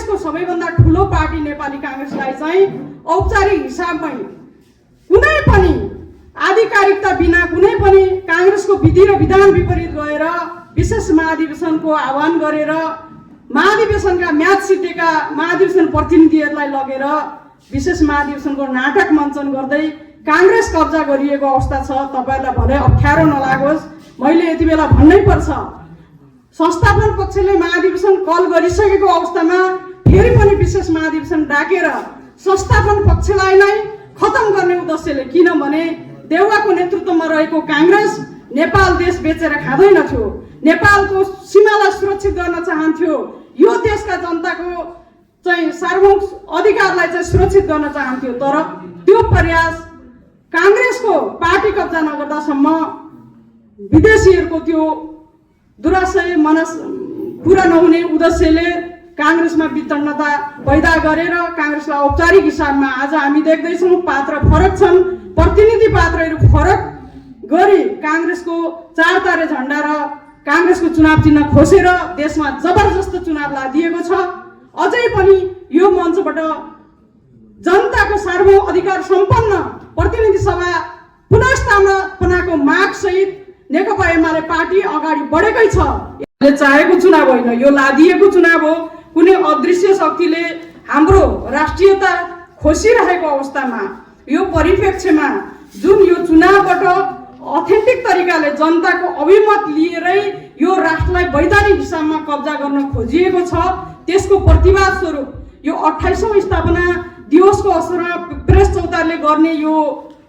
देशको सबैभन्दा ठुलो पार्टी नेपाली कांग्रेसलाई चाहिँ औपचारिक हिसाबमै कुनै पनि आधिकारिकता बिना कुनै पनि कांग्रेसको विधि र विधान विपरीत गएर विशेष महाधिवेशनको आह्वान गरेर महाधिवेशनका म्याद सिद्धेका महाधिवेशन प्रतिनिधिहरूलाई लगेर विशेष महाधिवेशनको नाटक मञ्चन गर्दै कांग्रेस कब्जा गरिएको अवस्था छ। तपाईहरुलाई भलै अप्ठ्यारो नलागोस्, मैले यति बेला भन्नै पर्छ। संस्थापन पक्षले महाधिवेशन कल गरिसकेको अवस्थामा फेरि पनि विशेष महाधिवेशन डाकेर संस्थापन पक्षलाई नै खतम गर्ने उद्देश्यले, किनभने देउवाको नेतृत्वमा रहेको कांग्रेस नेपाल देश बेचेर खाँदैन थियो, नेपालको सीमालाई सुरक्षित गर्न चाहन्थ्यो, यो देशका जनताको चाहिँ सार्वभौम अधिकारलाई चाहिँ सुरक्षित गर्न चाहन्थ्यो। तर त्यो प्रयास कांग्रेसको पार्टी कब्जा नगर्दासम्म विदेशीहरूको त्यो दुराशय मनस पूरा नहुने उद्देश्यले कांग्रेसमा वितरणता पैदा गरेर कांग्रेसलाई औपचारिक हिसाबमा आज हामी देख्दैछौँ पात्र फरक छन्, प्रतिनिधि पात्रहरू फरक गरी कांग्रेसको चार तारे झण्डा र कांग्रेसको चुनाव चिन्ह खोसेर देशमा जबरजस्त चुनाव लादिएको छ। अझै पनि यो मञ्चबाट जनताको सार्वभौम अधिकार सम्पन्न प्रतिनिधि सभा पुनर्स्थापनाको माग सहित नेकपा एमाले पार्टी अगाडि बढेकै छ। यसले चाहेको चुनाव होइन, यो लादिएको चुनाव हो। कुनै अदृश्य शक्तिले हाम्रो राष्ट्रियता खोसिरहेको अवस्थामा यो परिप्रेक्ष्यमा जुन यो चुनावबाट अथेन्टिक तरिकाले जनताको अभिमत लिएरै यो राष्ट्रलाई वैधानिक हिसाबमा कब्जा गर्न खोजिएको छ, त्यसको प्रतिवाद स्वरूप यो 28औं स्थापना दिवसको अवसरमा प्रेस चौतारीले गर्ने यो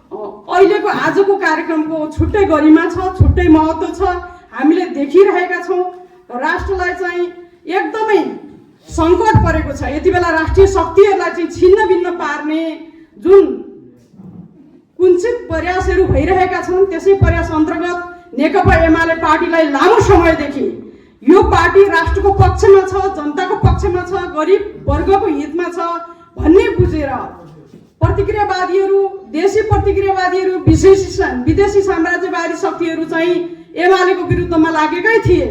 अहिलेको आजको कार्यक्रमको छुट्टै गरिमा छ, छुट्टै महत्त्व छ। हामीले देखिरहेका छौँ राष्ट्रलाई चाहिँ एकदमै सङ्कट परेको छ। यति बेला राष्ट्रिय शक्तिहरूलाई चाहिँ छिन्न भिन्न पार्ने जुन कुञ्चित प्रयासहरू भइरहेका छन्, त्यसै प्रयास अन्तर्गत नेकपा एमाले पार्टीलाई लामो समयदेखि यो पार्टी राष्ट्रको पक्षमा छ, जनताको पक्षमा छ, गरिब वर्गको हितमा छ भन्ने बुझेर प्रतिक्रियावादीहरू, देशी प्रतिक्रियावादीहरू, विदेशी साम्राज्यवादी शक्तिहरू चाहिँ एमालेको विरुद्धमा लागेकै थिए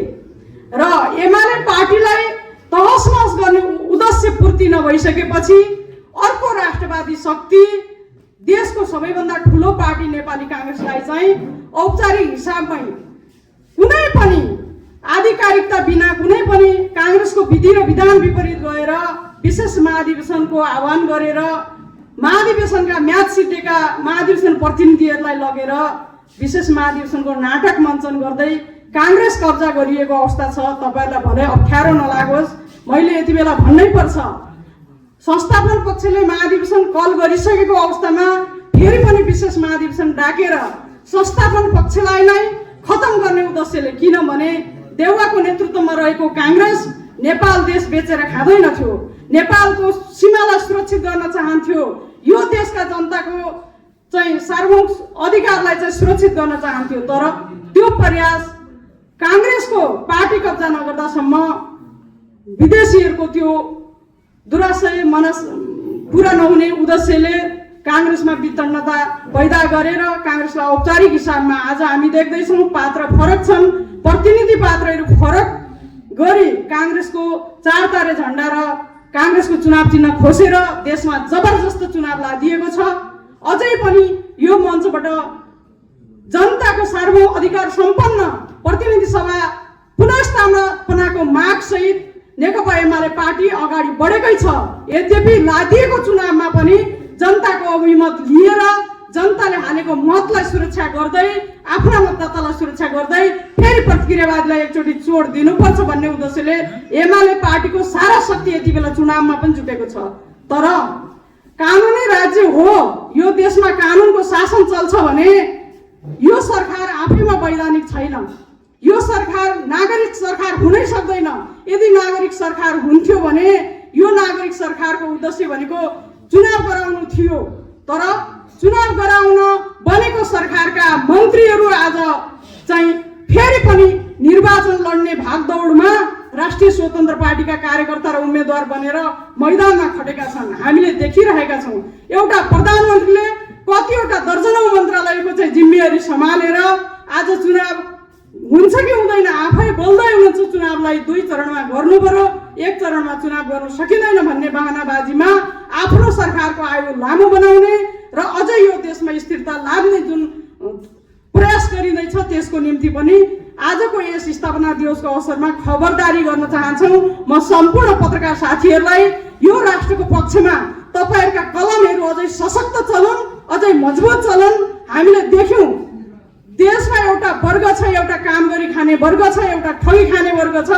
र एमाले पार्टीलाई तहस-नहस गर्ने उद्देश्य पूर्ति नभइसकेपछि अर्को राष्ट्रवादी शक्ति देशको सबैभन्दा ठुलो पार्टी नेपाली कांग्रेसलाई चाहिँ औपचारिक हिसाबमै कुनै पनि आधिकारिकता बिना कुनै पनि कांग्रेसको विधि र विधान विपरीत गएर विशेष महाधिवेशनको आह्वान गरेर महाधिवेशनका म्याद सिद्धेका महाधिवेशन प्रतिनिधिहरूलाई लगेर विशेष महाधिवेशनको नाटक मञ्चन गर्दै कांग्रेस कब्जा गरिएको अवस्था छ। तपाईहरुलाई भलै अप्ठ्यारो नलागोस्, मैले यति बेला भन्नै पर्छ। संस्थापन पक्षले महाधिवेशन कल गरिसकेको अवस्थामा फेरि पनि विशेष महाधिवेशन डाकेर संस्थापन पक्षलाई नै खतम गर्ने उद्देश्यले, किनभने देउवाको नेतृत्वमा रहेको कांग्रेस नेपाल देश बेचेर खाँदैन थियो, नेपालको सीमालाई सुरक्षित गर्न चाहन्थ्यो, यो देशका जनताको चाहिँ सार्वभौम अधिकारलाई चाहिँ सुरक्षित गर्न चाहन्थ्यो। तर त्यो प्रयास कांग्रेसको पार्टी कब्जा नगर्दासम्म विदेशीहरूको त्यो दुराशय मनस पूरा नहुने उद्देश्यले कांग्रेसमा वितरणता पैदा गरेर कांग्रेसलाई औपचारिक हिसाबमा आज हामी देख्दैछौँ पात्र फरक छन्, प्रतिनिधि पात्रहरू फरक गरी कांग्रेसको चार तारे झण्डा र कांग्रेसको चुनाव चिन्ह खोसेर देशमा जबरजस्त चुनाव लादिएको छ। अझै पनि यो मञ्चबाट जनताको सार्वभौम अधिकार सम्पन्न प्रतिनिधि सभा पुनर्स्थापनाको माग सहित नेकपा एमाले पार्टी अगाडि बढेकै छ। यद्यपि लादिएको चुनावमा पनि जनताको अभिमत लिएर जनताले हालेको मतलाई सुरक्षा गर्दै आफ्ना मतदातालाई सुरक्षा गर्दै फेरि प्रतिक्रियावादीलाई एकचोटि चोट दिनुपर्छ भन्ने उद्देश्यले एमाले पार्टीको सारा शक्ति यति बेला चुनावमा पनि जुटेको छ। तर कानुनी राज्य हो, यो देशमा कानुनको शासन चल्छ भने यो सरकार आफैमा वैधानिक छैन, यो सरकार नागरिक सरकार हुनै सक्दैन। यदि नागरिक सरकार हुन्थ्यो भने यो नागरिक सरकारको उद्देश्य भनेको चुनाव गराउनु थियो, तर चुनाव गराउन बनेको सरकारका मन्त्रीहरू आज चाहिँ फेरि पनि निर्वाचन लड्ने भागदौडमा राष्ट्रिय स्वतन्त्र पार्टीका कार्यकर्ता र उम्मेदवार बनेर मैदानमा खटेका छन्। हामीले देखिरहेका छौँ एउटा प्रधानमन्त्रीले कतिवटा दर्जनौं मन्त्रालयको चाहिँ जिम्मेवारी सम्हालेर आज चुनाव हुन्छ कि हुँदैन आफै बोल्दै हुनुहुन्छ, चुनावलाई 2 चरणमा गर्नु पर्यो, एक चरणमा चुनाव गर्न सकिँदैन भन्ने बहानाबाजीमा आफ्नो सरकारको आयु लामो बनाउने र अझै यो देशमा स्थिरता लाद्ने जुन प्रयास गरिँदैछ त्यसको निम्ति पनि आजको यस स्थापना दिवसको अवसरमा खबरदारी गर्न चाहन्छौँ। म सम्पूर्ण पत्रकार साथीहरूलाई यो राष्ट्रको पक्षमा तपाईँहरूका कलमहरू अझै सशक्त चलुन्, अझै मजबुत चलुन्। हामीले देख्यौँ देशमा एउटा वर्ग छ, एउटा काम गरी खाने वर्ग छ, एउटा ठगी खाने वर्ग छ।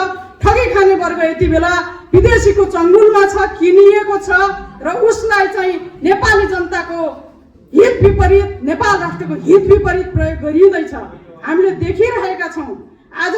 ठगी खाने वर्ग यति बेला विदेशीको चङ्गुलमा छ, किनिएको छ र उसलाई चाहिँ नेपाली जनताको हित विपरीत, नेपाल राष्ट्रको हित विपरीत प्रयोग गरिँदैछ। हामीले देखिरहेका छौँ। आज